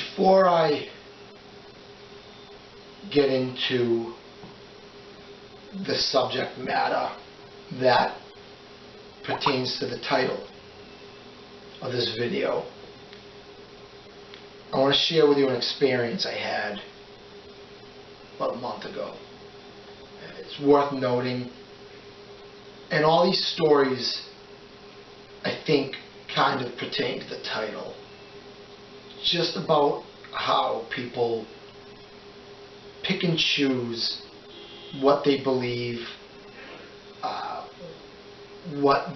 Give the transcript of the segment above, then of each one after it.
Before I get into the subject matter that pertains to the title of this video, I want to share with you an experience I had about a month ago. It's worth noting, and all these stories I think kind of pertain to the title. Just about how people pick and choose what they believe, what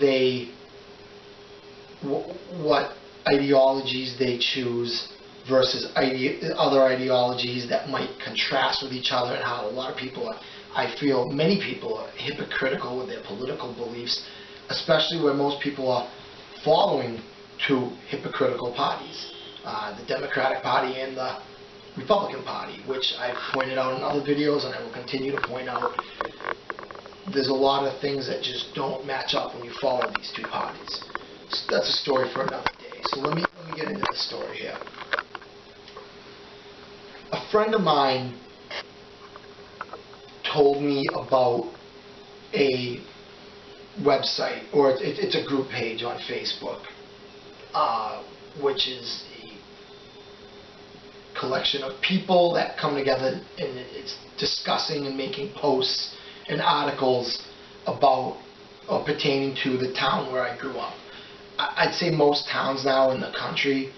ideologies they choose versus other ideologies that might contrast with each other, and how a lot of people I feel many people are hypocritical with their political beliefs, especially where most people are following two hypocritical parties, the Democratic Party and the Republican Party, which I've pointed out in other videos and I will continue to point out. There's a lot of things that just don't match up when you follow these two parties. So that's a story for another day. So let me get into the story here. A friend of mine told me about a website, or it's a group page on Facebook, which is a collection of people that come together and it's discussing and making posts and articles about or pertaining to the town where I grew up. I'd say most towns now in the country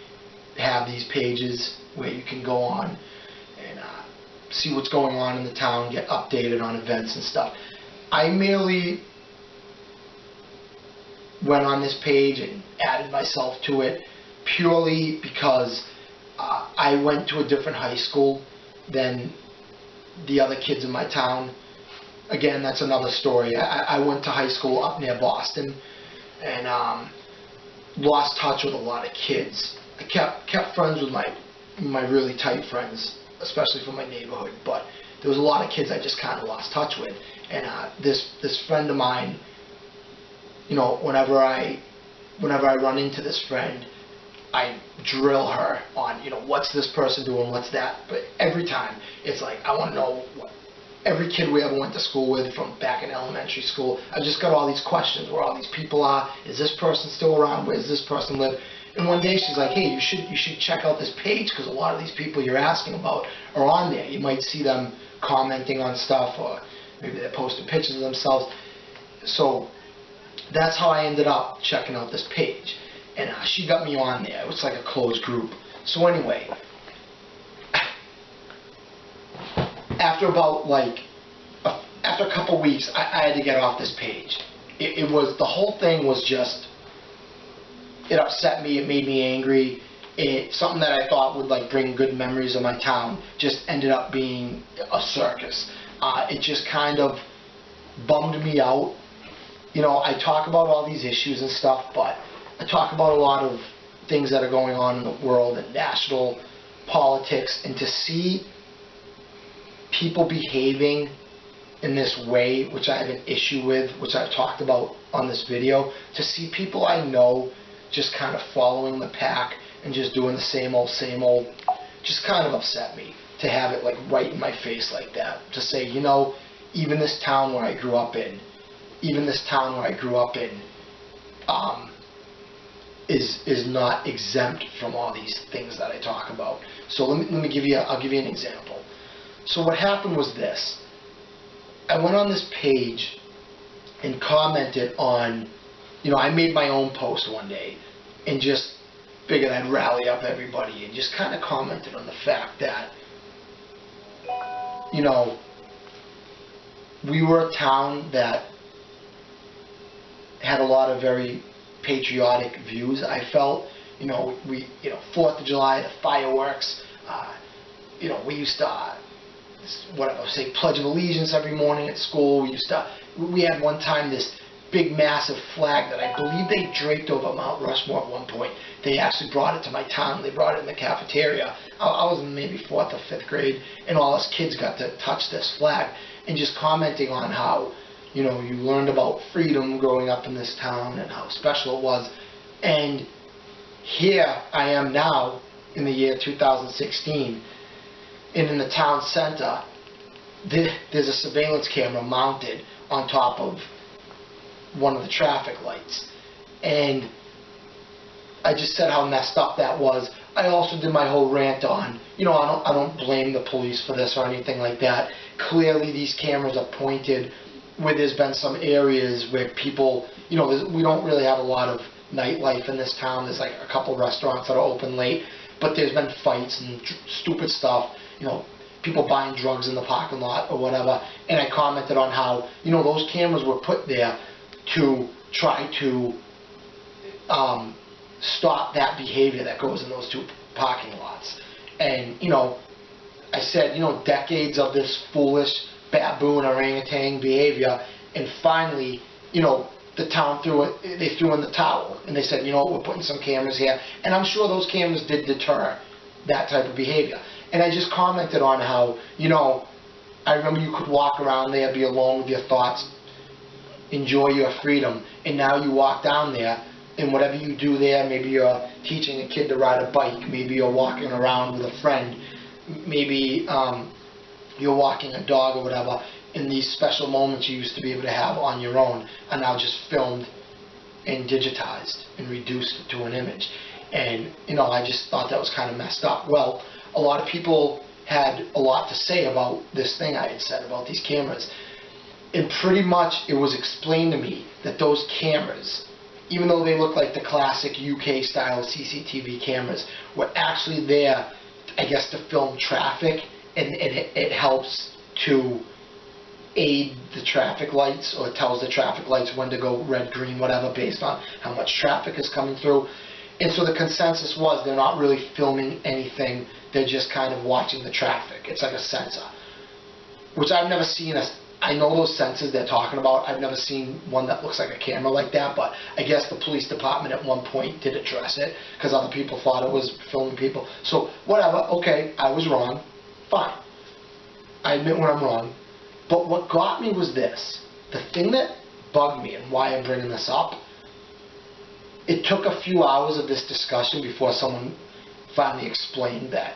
have these pages where you can go on and see what's going on in the town, get updated on events and stuff. I merely went on this page and added myself to it purely because I went to a different high school than the other kids in my town. Again, that's another story. I went to high school up near Boston and lost touch with a lot of kids. I kept friends with my really tight friends, especially from my neighborhood, but there was a lot of kids I just kind of lost touch with. And this friend of mine, you know, whenever I run into this friend, I drill her on, you know, what's this person doing, what's that. But every time it's like, I want to know what every kid we ever went to school with from back in elementary school. I just got all these questions, where all these people are, is this person still around, where does this person live? And one day she's like, hey, you should check out this page, because a lot of these people you're asking about are on there. You might see them commenting on stuff, or maybe they're posting pictures of themselves. So that's how I ended up checking out this page. And she got me on there. It was like a closed group. So anyway, after a couple weeks, I had to get off this page. It was, the whole thing was just, it upset me, it made me angry. Something that I thought would like bring good memories of my town just ended up being a circus. It just kind of bummed me out. You know, I talk about all these issues and stuff, but I talk about a lot of things that are going on in the world and national politics, and to see people behaving in this way, which I have an issue with, which I've talked about on this video, to see people I know just kind of following the pack and just doing the same old, just kind of upset me to have it like right in my face like that. To say, you know, even this town where I grew up in, is not exempt from all these things that I talk about. So I'll give you an example. So what happened was this. I went on this page and commented on, you know, I made my own post one day and just figured I'd rally up everybody and just kind of commented on the fact that, you know, we were a town that had a lot of very patriotic views. I felt, you know, 4th of July, the fireworks, you know, we used to, say Pledge of Allegiance every morning at school. We had one time this big massive flag that I believe they draped over Mount Rushmore at one point. They actually brought it to my town. They brought it in the cafeteria. I was in maybe 4th or 5th grade, and all us kids got to touch this flag, and just commenting on how, you know, you learned about freedom growing up in this town and how special it was. And here I am now in the year 2016, and in the town center, there's a surveillance camera mounted on top of one of the traffic lights. And I just said how messed up that was. I also did my whole rant on, I don't blame the police for this or anything like that. Clearly these cameras are pointed where there's been some areas where people, we don't really have a lot of nightlife in this town. There's like a couple restaurants that are open late, but there's been fights and stupid stuff, people buying drugs in the parking lot or whatever. And I commented on how, those cameras were put there to try to stop that behavior that goes in those two parking lots. And I said, decades of this foolish baboon orangutan behavior, and finally, the town they threw in the towel, and they said, we're putting some cameras here. And I'm sure those cameras did deter that type of behavior. And I just commented on how, I remember you could walk around there, be alone with your thoughts, enjoy your freedom, and now you walk down there, and whatever you do there, maybe you're teaching a kid to ride a bike, maybe you're walking around with a friend, maybe you're walking a dog or whatever, and these special moments you used to be able to have on your own are now just filmed and digitized and reduced to an image. And I just thought that was kind of messed up. Well, a lot of people had a lot to say about this thing I had said about these cameras, and pretty much it was explained to me that those cameras, even though they look like the classic UK style CCTV cameras, were actually there, I guess, to film traffic, and it helps to aid the traffic lights, or tells the traffic lights when to go red, green, whatever, based on how much traffic is coming through. And so the consensus was they're not really filming anything, they're just kind of watching the traffic. It's like a sensor, which I've never seen. I know those sensors they're talking about. I've never seen one that looks like a camera like that, but I guess the police department at one point did address it because other people thought it was filming people. So whatever, okay, I was wrong, fine. I admit when I'm wrong. But what got me was this. The thing that bugged me, and why I'm bringing this up, it took a few hours of this discussion before someone finally explained that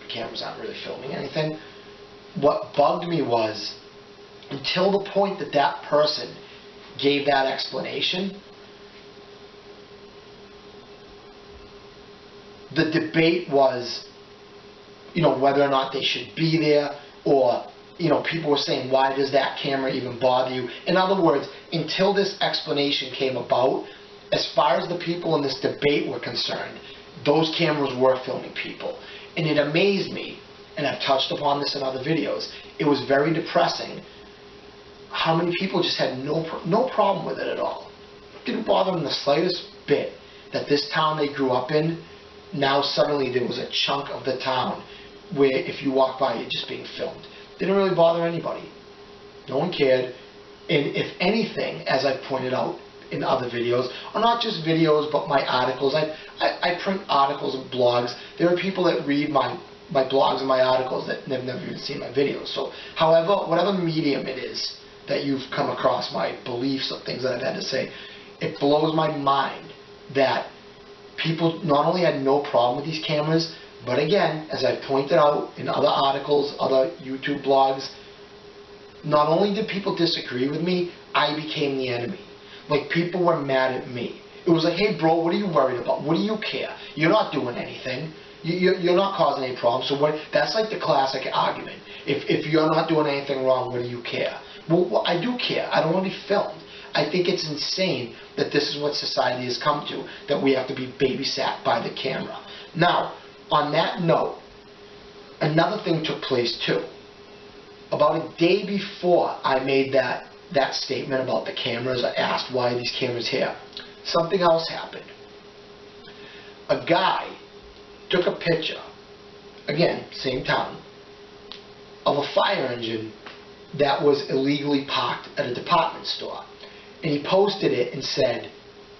cameras aren't really filming anything. What bugged me was, until the point that that person gave that explanation, the debate was, whether or not they should be there, or, people were saying, why does that camera even bother you? In other words, until this explanation came about, as far as the people in this debate were concerned, those cameras were filming people. And it amazed me, and I've touched upon this in other videos, it was very depressing how many people just had no problem with it at all. It didn't bother them the slightest bit that this town they grew up in, now suddenly there was a chunk of the town where if you walk by you're just being filmed. Didn't really bother anybody. No one cared. And if anything, as I pointed out in other videos, or not just videos but my articles, I print articles and blogs. There are people that read my blogs and my articles that have never even seen my videos. So however, whatever medium it is that you've come across my beliefs or things that I've had to say, it blows my mind that people not only had no problem with these cameras, but again, as I pointed out in other articles, other YouTube blogs, not only did people disagree with me, I became the enemy. Like, people were mad at me. It was like, hey bro, what are you worried about? What do you care? You're not doing anything. You're not causing any problems. So that's like the classic argument. If you're not doing anything wrong, what do you care? Well, I do care. I don't want to be filmed. I think it's insane that this is what society has come to, that we have to be babysat by the camera. Now, on that note, another thing took place too. About a day before I made that statement about the cameras, I asked why are these cameras here. Something else happened. A guy took a picture, again, same town, of a fire engine that was illegally parked at a department store. And he posted it and said,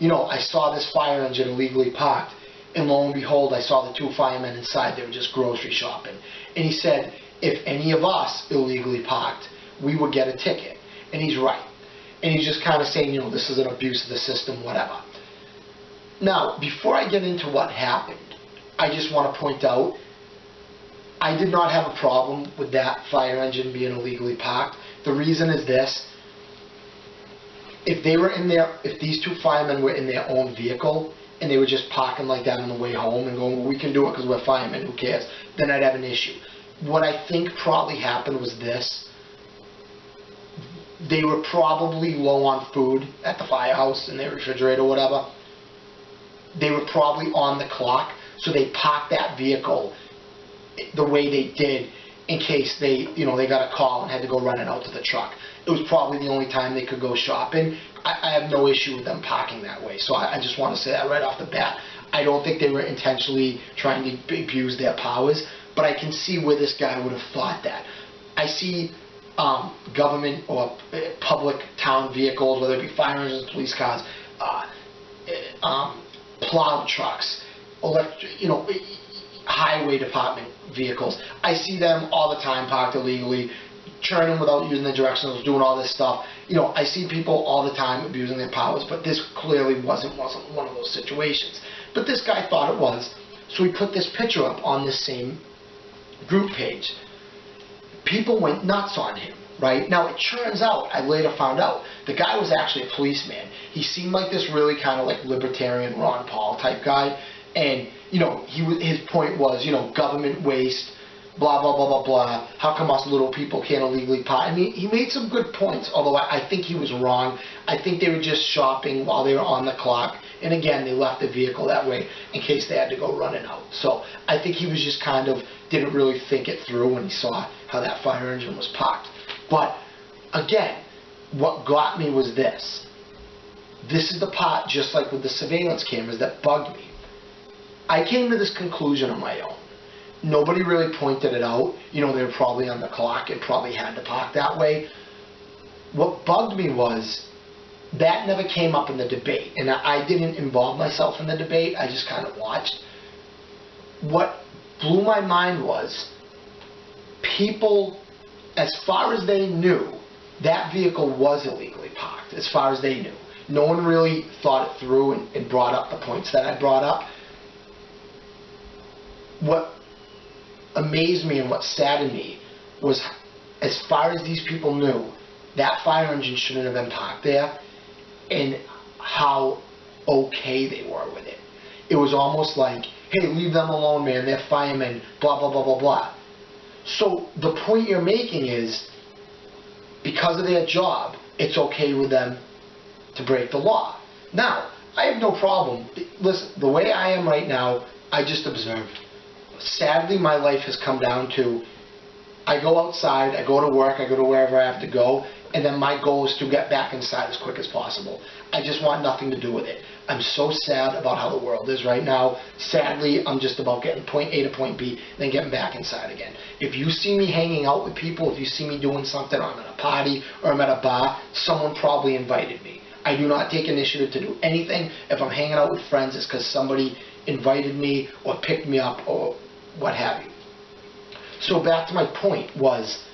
I saw this fire engine illegally parked, and lo and behold, I saw the two firemen inside. They were just grocery shopping. And he said, if any of us illegally parked, we would get a ticket. And he's right. And he's just kind of saying, this is an abuse of the system, whatever. Now, before I get into what happened, I just want to point out, I did not have a problem with that fire engine being illegally parked. The reason is this: if these two firemen were in their own vehicle and they were just parking like that on the way home and going, well, we can do it because we're firemen, who cares? Then I'd have an issue. What I think probably happened was this: they were probably low on food at the firehouse in their refrigerator or whatever. They were probably on the clock, so they parked that vehicle the way they did in case they got a call and had to go running out to the truck. It was probably the only time they could go shopping. I have no issue with them parking that way. So I just want to say that right off the bat. I don't think they were intentionally trying to abuse their powers, but I can see where this guy would have thought that. I see government or public town vehicles, whether it be fire engines, police cars, plow trucks, highway department vehicles. I see them all the time parked illegally, turning without using the directionals, doing all this stuff. I see people all the time abusing their powers, but this clearly wasn't one of those situations. But this guy thought it was, so he put this picture up on this same group page. People went nuts on him, right? Now it turns out, I later found out, the guy was actually a policeman. He seemed like this really kind of like libertarian Ron Paul type guy, and his point was, government waste, blah blah blah blah blah. How come us little people can't illegally park? I mean, he made some good points, although I think he was wrong. I think they were just shopping while they were on the clock, and again, they left the vehicle that way in case they had to go running out. So I think he was just kind of didn't really think it through when he saw how that fire engine was parked. But again, what got me was this. This is the part, just like with the surveillance cameras, that bugged me. I came to this conclusion on my own. Nobody really pointed it out. They were probably on the clock and probably had to park that way. What bugged me was that never came up in the debate, and I didn't involve myself in the debate. I just kind of watched. What blew my mind was people, as far as they knew, that vehicle was illegally parked, as far as they knew. No one really thought it through and brought up the points that I brought up. What amazed me and what saddened me was, as far as these people knew, that fire engine shouldn't have been parked there, and how okay they were with it. It was almost like, hey, leave them alone, man, they're firemen, blah blah blah blah blah. So the point you're making is, because of their job, it's okay with them to break the law. Now, I have no problem. Listen, the way I am right now, I just observed. Sadly, my life has come down to, I go outside, I go to work, I go to wherever I have to go, and then my goal is to get back inside as quick as possible. I just want nothing to do with it. I'm so sad about how the world is right now. Sadly, I'm just about getting point A to point B, then getting back inside again. If you see me hanging out with people, if you see me doing something, or I'm at a party, or I'm at a bar, someone probably invited me. I do not take initiative to do anything. If I'm hanging out with friends, it's because somebody invited me, or picked me up, or what have you. So back to my point was,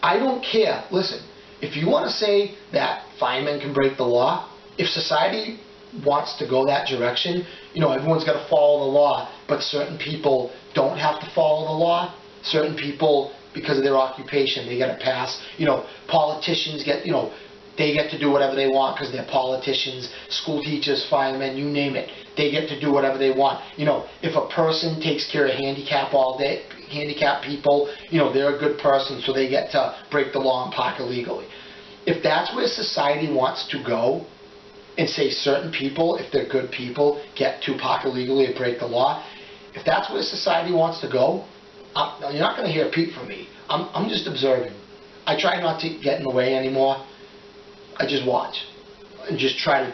I don't care. Listen, if you want to say that firemen can break the law, if society wants to go that direction, everyone's got to follow the law, but certain people don't have to follow the law. Certain people, because of their occupation, they got to pass. Politicians get, they get to do whatever they want because they're politicians, school teachers, firemen, you name it. They get to do whatever they want. If a person takes care of handicapped people, they're a good person, so they get to break the law and park illegally. If that's where society wants to go, and say certain people, if they're good people, get to park illegally and break the law, if that's where society wants to go, you're not going to hear a peep from me. I'm just observing. I try not to get in the way anymore. I just watch. And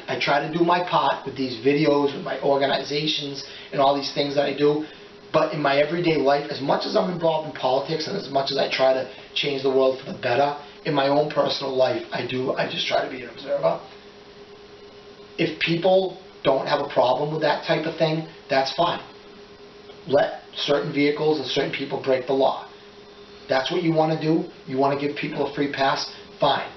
I try to do my part with these videos, with my organizations, and all these things that I do. But in my everyday life, as much as I'm involved in politics, and as much as I try to change the world for the better, in my own personal life, I just try to be an observer. If people don't have a problem with that type of thing, that's fine. Let certain vehicles and certain people break the law. That's what you want to do. You want to give people a free pass, fine.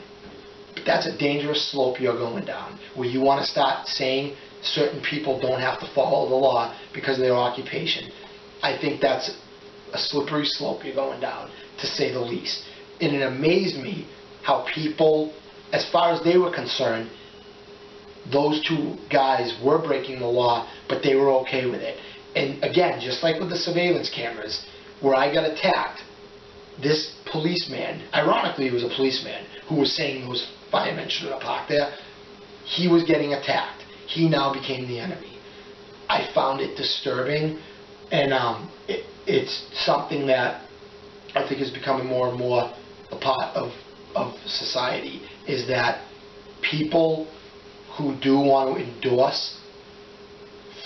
But that's a dangerous slope you're going down, where you want to start saying certain people don't have to follow the law because of their occupation. I think that's a slippery slope you're going down, to say the least. And it amazed me how people, as far as they were concerned, those two guys were breaking the law, but they were okay with it. And again, just like with the surveillance cameras, where I got attacked, this policeman, ironically he was a policeman, who was saying those firemen should have parked there, he was getting attacked. He now became the enemy. I found it disturbing, and it's something that I think is becoming more and more a part of society, is that people who do want to endorse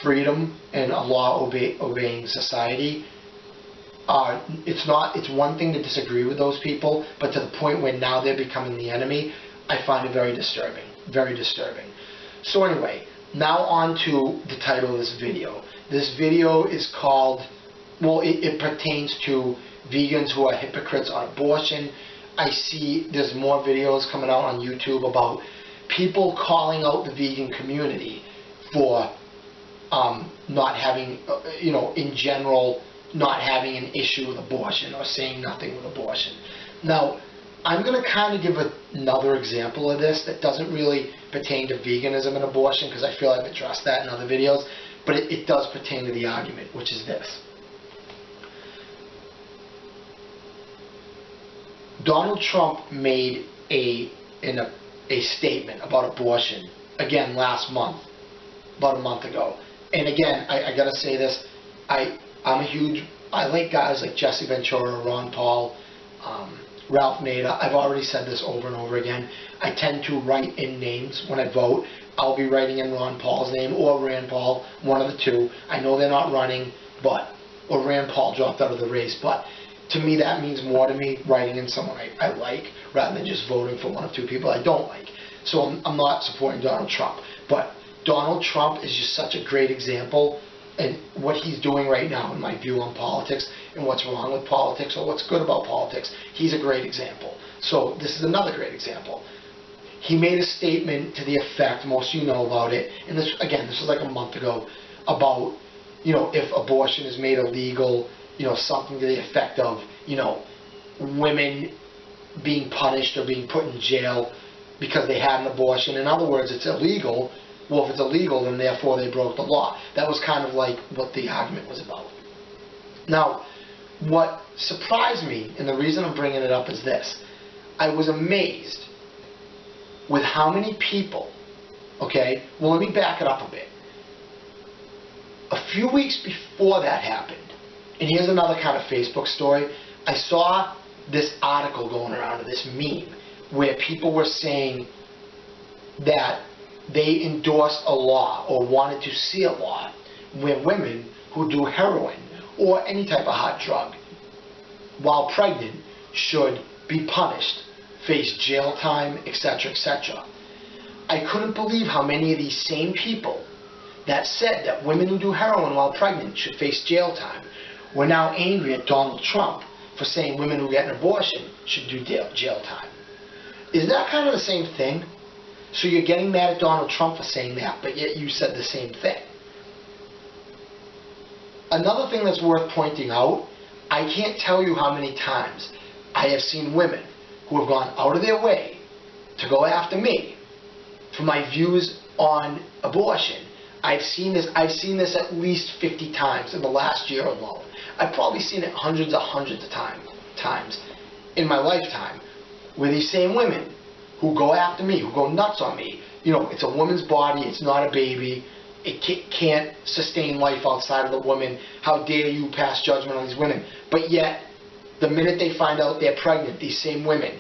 freedom and a law-obeying society, it's one thing to disagree with those people, but to the point where now they're becoming the enemy, I find it very disturbing. Very disturbing. So anyway, now on to the title of this video. This video is called, well, it pertains to vegans who are hypocrites on abortion. I see there's more videos coming out on YouTube about people calling out the vegan community for not having, in general, not having an issue with abortion or saying nothing with abortion. Now, I'm going to kind of give another example of this that doesn't really pertain to veganism and abortion, because I feel I've addressed that in other videos, but it does pertain to the argument, which is this. Donald Trump made a statement about abortion, again, last month, about a month ago. And again, I got to say this, I like guys like Jesse Ventura, Ron Paul, Ralph Nader. I've already said this over and over again. I tend to write in names when I vote. I'll be writing in Ron Paul's name or Rand Paul, one of the two. I know they're not running, or Rand Paul dropped out of the race, but to me that means more to me, writing in someone I like, rather than just voting for one of two people I don't like. So I'm not supporting Donald Trump. But Donald Trump is just such a great example, and what he's doing right now, in my view on politics, and what's wrong with politics, or what's good about politics, he's a great example. So this is another great example. He made a statement to the effect, most of you know about it, and this was like a month ago, about, if abortion is made illegal, something to the effect of, women being punished or being put in jail because they had an abortion. In other words, it's illegal. Well, if it's illegal, then therefore they broke the law. That was kind of like what the argument was about. Now, what surprised me, and the reason I'm bringing it up is this. I was amazed with how many people, okay, well, let me back it up a bit. A few weeks before that happened, and here's another kind of Facebook story, I saw this article going around, this meme, where people were saying that they endorsed a law or wanted to see a law where women who do heroin or any type of hot drug while pregnant should be punished, face jail time, etc., etc. I couldn't believe how many of these same people that said that women who do heroin while pregnant should face jail time were now angry at Donald Trump for saying women who get an abortion should do jail time. Is that kind of the same thing? So you're getting mad at Donald Trump for saying that, but yet you said the same thing. Another thing that's worth pointing out, I can't tell you how many times I have seen women who have gone out of their way to go after me for my views on abortion. I've seen this at least 50 times in the last year alone. I've probably seen it hundreds of times in my lifetime, where these same women who go after me, who go nuts on me, it's a woman's body, it's not a baby, it can't sustain life outside of the woman, how dare you pass judgment on these women. But yet, the minute they find out they're pregnant, these same women,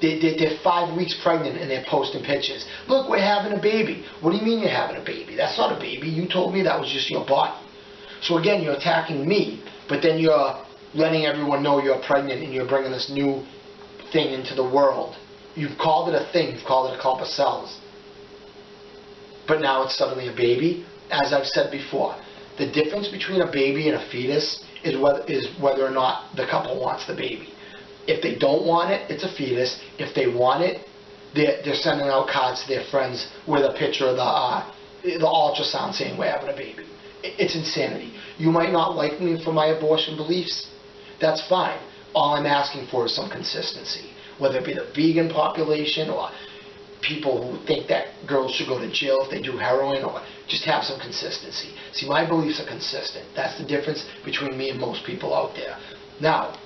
they're 5 weeks pregnant and they're posting pictures. Look, we're having a baby. What do you mean you're having a baby? That's not a baby. You told me that was just your body. So again, you're attacking me, but then you're letting everyone know you're pregnant and you're bringing this new thing into the world. You've called it a thing. You've called it a clump of cells. But now it's suddenly a baby. As I've said before, the difference between a baby and a fetus is whether or not the couple wants the baby. If they don't want it, it's a fetus. If they want it, they're sending out cards to their friends with a picture of the ultrasound saying we're having a baby. It's insanity. You might not like me for my abortion beliefs. That's fine. All I'm asking for is some consistency, whether it be the vegan population or people who think that girls should go to jail if they do heroin, or just have some consistency. See, my beliefs are consistent. That's the difference between me and most people out there. Now,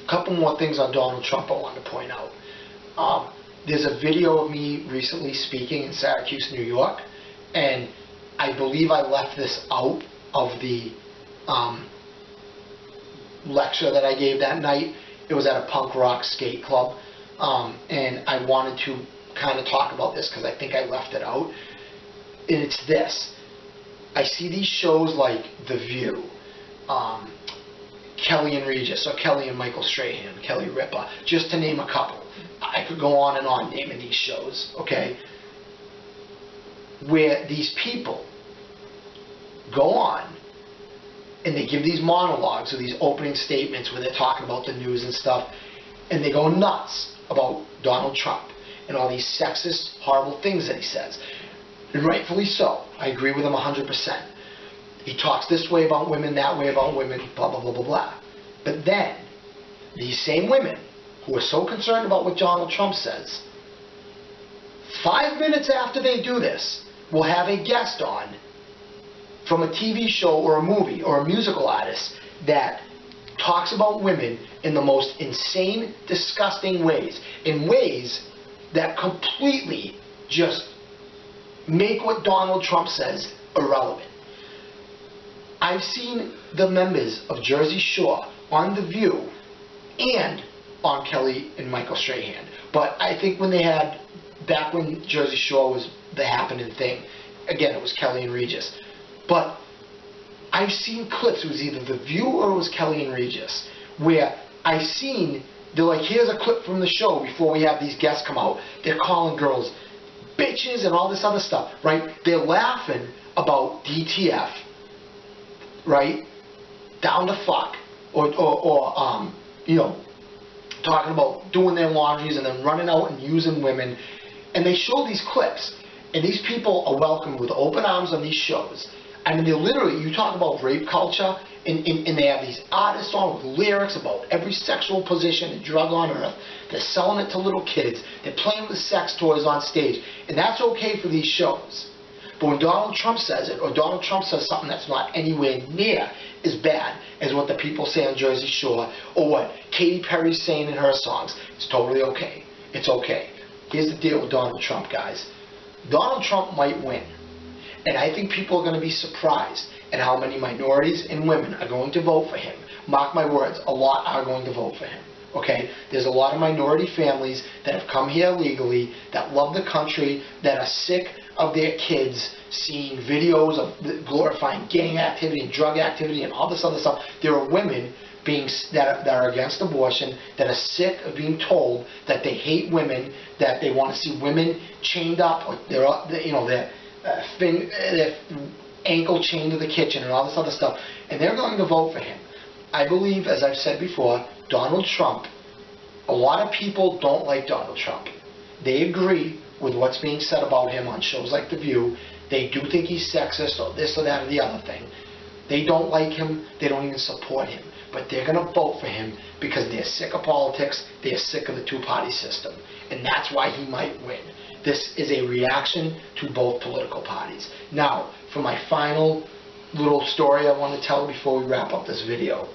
a couple more things on Donald Trump I wanted to point out. There's a video of me recently speaking in Syracuse, New York, and I believe I left this out of the lecture that I gave that night. It was at a punk rock skate club, and I wanted to kind of talk about this because I think I left it out. And it's this. I see these shows like The View, Kelly and Regis, or Kelly and Michael Strahan, Kelly Ripa, just to name a couple. I could go on and on naming these shows, okay? Where these people go on and they give these monologues or these opening statements where they're talking about the news and stuff, and they go nuts about Donald Trump and all these sexist, horrible things that he says. And rightfully so. I agree with him 100%. He talks this way about women, that way about women, blah, blah, blah, blah, blah. But then, these same women who are so concerned about what Donald Trump says, 5 minutes after they do this, will have a guest on from a TV show or a movie or a musical artist that talks about women in the most insane, disgusting ways, in ways that completely just make what Donald Trump says irrelevant. I've seen the members of Jersey Shore on The View and on Kelly and Michael Strahan. But I think when they had, back when Jersey Shore was the happening thing, again, it was Kelly and Regis. But I've seen clips, it was either The View or it was Kelly and Regis, where I've seen, they're like, here's a clip from the show before we have these guests come out. They're calling girls bitches and all this other stuff, right? They're laughing about DTF, right? Down to fuck, or you know, talking about doing their laundries and then running out and using women. And they show these clips, and these people are welcomed with open arms on these shows. I mean, they're literally, you talk about rape culture, and they have these artists on with lyrics about every sexual position and drug on earth. They're selling it to little kids. They're playing with sex toys on stage. And that's okay for these shows. But when Donald Trump says it, or Donald Trump says something that's not anywhere near as bad as what the people say on Jersey Shore, or what Katy Perry's saying in her songs, it's totally okay. It's okay. Here's the deal with Donald Trump, guys. Donald Trump might win. And I think people are going to be surprised at how many minorities and women are going to vote for him. Mark my words, a lot are going to vote for him. Okay? There's a lot of minority families that have come here legally, that love the country, that are sick of their kids seeing videos of glorifying gang activity and drug activity and all this other stuff. There are women that are against abortion, that are sick of being told that they hate women, that they want to see women chained up, or their ankle chained to the kitchen and all this other stuff, and they're going to vote for him. I believe, as I've said before, Donald Trump, a lot of people don't like Donald Trump. They agree with what's being said about him on shows like The View. They do think he's sexist or this or that or the other thing. They don't like him. They don't even support him. But they're going to vote for him because they're sick of politics. They're sick of the two-party system. And that's why he might win. This is a reaction to both political parties. Now, for my final little story I want to tell before we wrap up this video.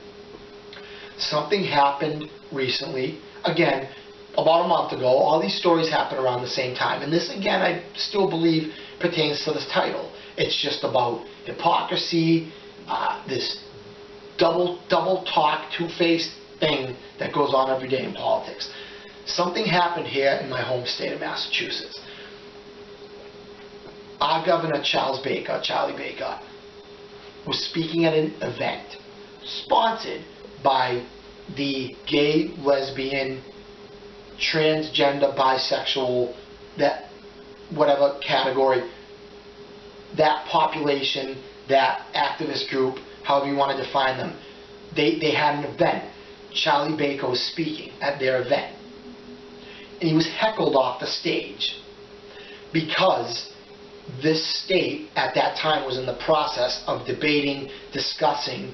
Something happened recently. Again, about a month ago. All these stories happened around the same time. And this, again, I still believe pertains to this title. It's just about hypocrisy, this double talk, two-faced thing that goes on every day in politics. Something happened here in my home state of Massachusetts. Our Governor Charlie Baker, was speaking at an event sponsored by the gay, lesbian, transgender, bisexual, that whatever category, that population, that activist group, however you want to define them. They had an event. Charlie Baker was speaking at their event. And he was heckled off the stage because this state at that time was in the process of debating, discussing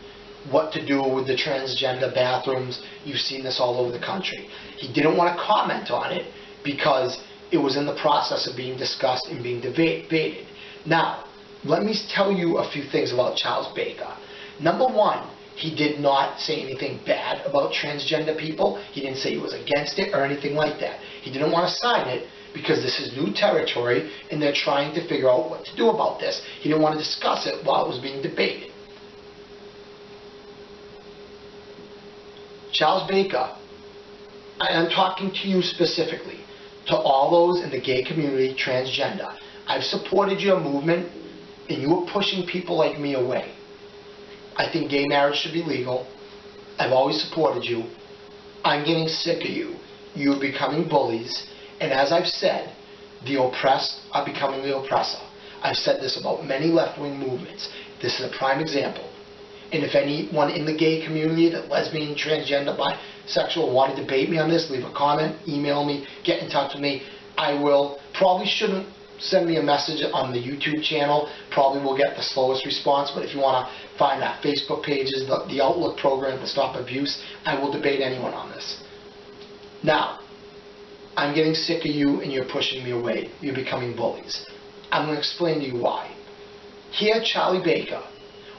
what to do with the transgender bathrooms. You've seen this all over the country. He didn't want to comment on it because it was in the process of being discussed and being debated. Now, let me tell you a few things about Charles Baker. Number one, he did not say anything bad about transgender people. He didn't say he was against it or anything like that. He didn't want to sign it because this is new territory and they're trying to figure out what to do about this. He didn't want to discuss it while it was being debated. Charles Baker, I'm talking to you specifically, to all those in the gay community, transgender. I've supported your movement and you are pushing people like me away. I think gay marriage should be legal. I've always supported you. I'm getting sick of you. You're becoming bullies. And as I've said, the oppressed are becoming the oppressor. I've said this about many left-wing movements. This is a prime example. And if anyone in the gay community, that lesbian, transgender, bisexual, want to debate me on this, leave a comment, email me, get in touch with me. I will. Probably shouldn't send me a message on the YouTube channel. Probably will get the slowest response. But if you want to find our Facebook pages, the Outlook program to stop abuse, I will debate anyone on this. Now, I'm getting sick of you and you're pushing me away. You're becoming bullies. I'm going to explain to you why. Here, Charlie Baker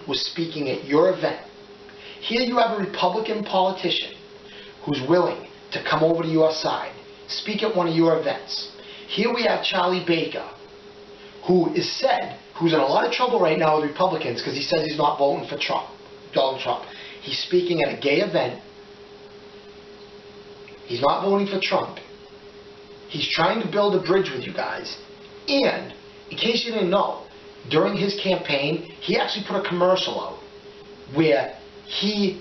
was speaking at your event. Here you have a Republican politician who's willing to come over to your side, speak at one of your events. Here we have Charlie Baker, who is said, who's in a lot of trouble right now with Republicans because he says he's not voting for Trump, Donald Trump. He's speaking at a gay event. He's not voting for Trump. He's trying to build a bridge with you guys. And, in case you didn't know, during his campaign, he actually put a commercial out where he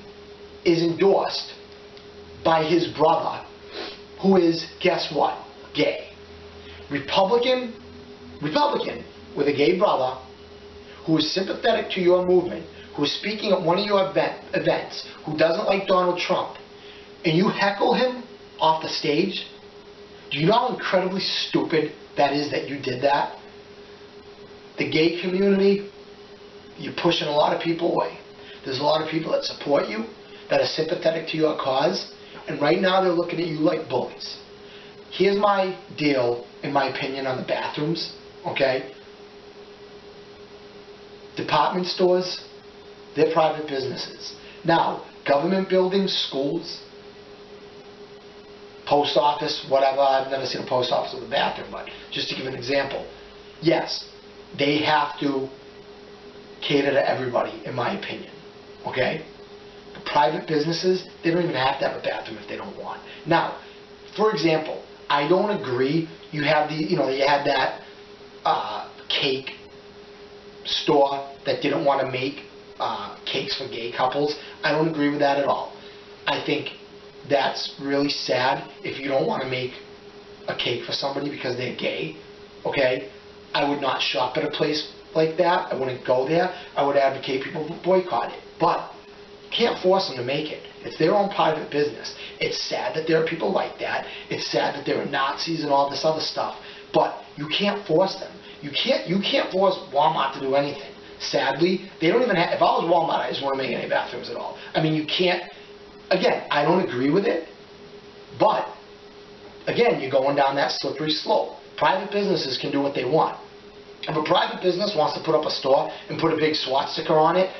is endorsed by his brother, who is, guess what, gay. Republican with a gay brother who is sympathetic to your movement, who is speaking at one of your events, who doesn't like Donald Trump, and you heckle him off the stage. Do you know how incredibly stupid that is that you did that? The gay community, you're pushing a lot of people away. There's a lot of people that support you, that are sympathetic to your cause, and right now they're looking at you like bullies. Here's my deal, in my opinion, on the bathrooms, okay? Department stores, they're private businesses. Now, government buildings, schools, post office, whatever. I've never seen a post office with a bathroom, but just to give an example. Yes, they have to cater to everybody, in my opinion. Okay? The private businesses, they don't even have to have a bathroom if they don't want. Now, for example, I don't agree. You have you had that cake store that didn't want to make cakes for gay couples. I don't agree with that at all. I think that's really sad if you don't want to make a cake for somebody because they're gay, okay? I would not shop at a place like that. I wouldn't go there. I would advocate people boycott it. But you can't force them to make it. It's their own private business. It's sad that there are people like that. It's sad that there are Nazis and all this other stuff. But you can't force them. You can't force Walmart to do anything. Sadly, they don't even have, if I was Walmart, I just wouldn't make any bathrooms at all. I mean, you can't. Again, I don't agree with it, but again, you're going down that slippery slope. Private businesses can do what they want. If a private business wants to put up a store and put a big swastika on it,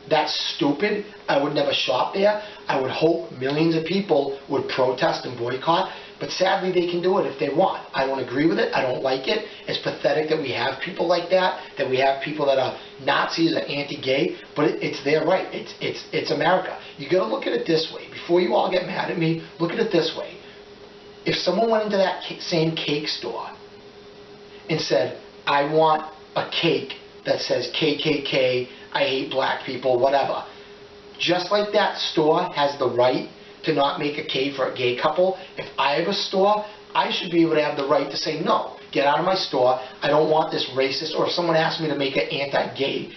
that's stupid. I would never shop there. I would hope millions of people would protest and boycott, but sadly they can do it if they want. I don't agree with it. I don't like it. It's pathetic that we have people like that we have people that are Nazis or anti-gay, but it's their right. It's America. You got to look at it this way. Before you all get mad at me, look at it this way. If someone went into that same cake store and said, I want a cake that says KKK, I hate black people, whatever. Just like that store has the right to not make a cake for a gay couple, if I have a store, I should be able to have the right to say, no, get out of my store, I don't want this racist, or if someone asks me to make an anti-gay,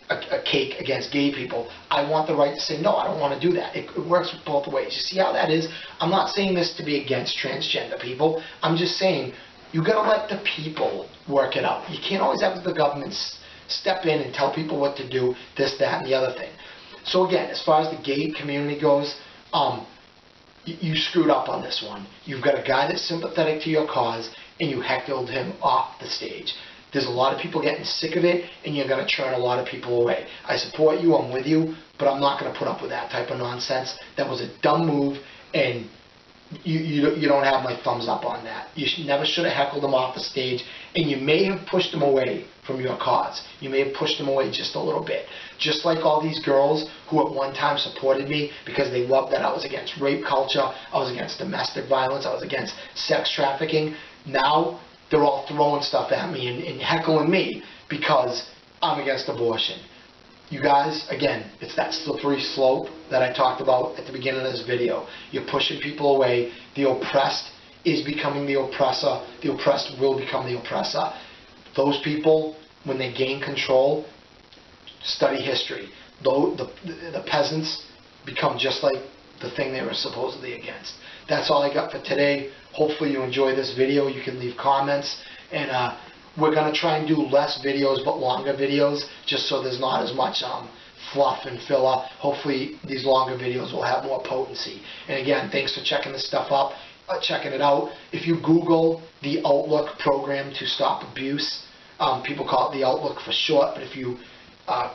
a cake against gay people, I want the right to say, no, I don't want to do that. It works both ways. You see how that is? I'm not saying this to be against transgender people. I'm just saying, you got to let the people work it out. You can't always have the government step in and tell people what to do, this, that, and the other thing. So again, as far as the gay community goes, you screwed up on this one. You've got a guy that's sympathetic to your cause, and you heckled him off the stage. There's a lot of people getting sick of it, and you're going to turn a lot of people away. I support you, I'm with you, but I'm not going to put up with that type of nonsense. That was a dumb move, and you don't have my thumbs up on that. You never should have heckled him off the stage, and you may have pushed him away from your cause. You may have pushed him away just a little bit. Just like all these girls who at one time supported me because they loved that I was against rape culture, I was against domestic violence, I was against sex trafficking. Now they're all throwing stuff at me and heckling me because I'm against abortion. You guys, again, it's that slippery slope that I talked about at the beginning of this video. You're pushing people away. The oppressed is becoming the oppressor. The oppressed will become the oppressor. Those people, when they gain control, study history. The peasants become just like the thing they were supposedly against. That's all I got for today. Hopefully you enjoy this video. You can leave comments, and we're going to try and do less videos but longer videos, just so there's not as much fluff and filler. Hopefully these longer videos will have more potency. And again, thanks for checking this stuff up, checking it out. If you Google the Outlook program to stop abuse, people call it the Outlook for short, but if you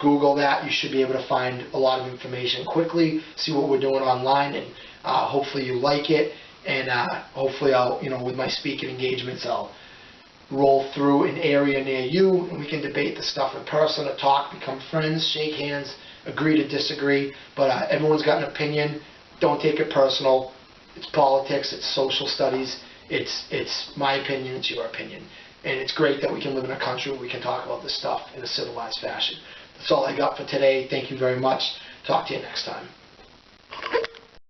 Google that, you should be able to find a lot of information quickly, see what we're doing online, and hopefully you like it. And hopefully I'll, with my speaking engagements, I'll roll through an area near you, and we can debate the stuff in person, or talk, become friends, shake hands, agree to disagree. But everyone's got an opinion. Don't take it personal. It's politics. It's social studies. It's my opinion. It's your opinion. And it's great that we can live in a country where we can talk about this stuff in a civilized fashion. That's all I got for today. Thank you very much. Talk to you next time.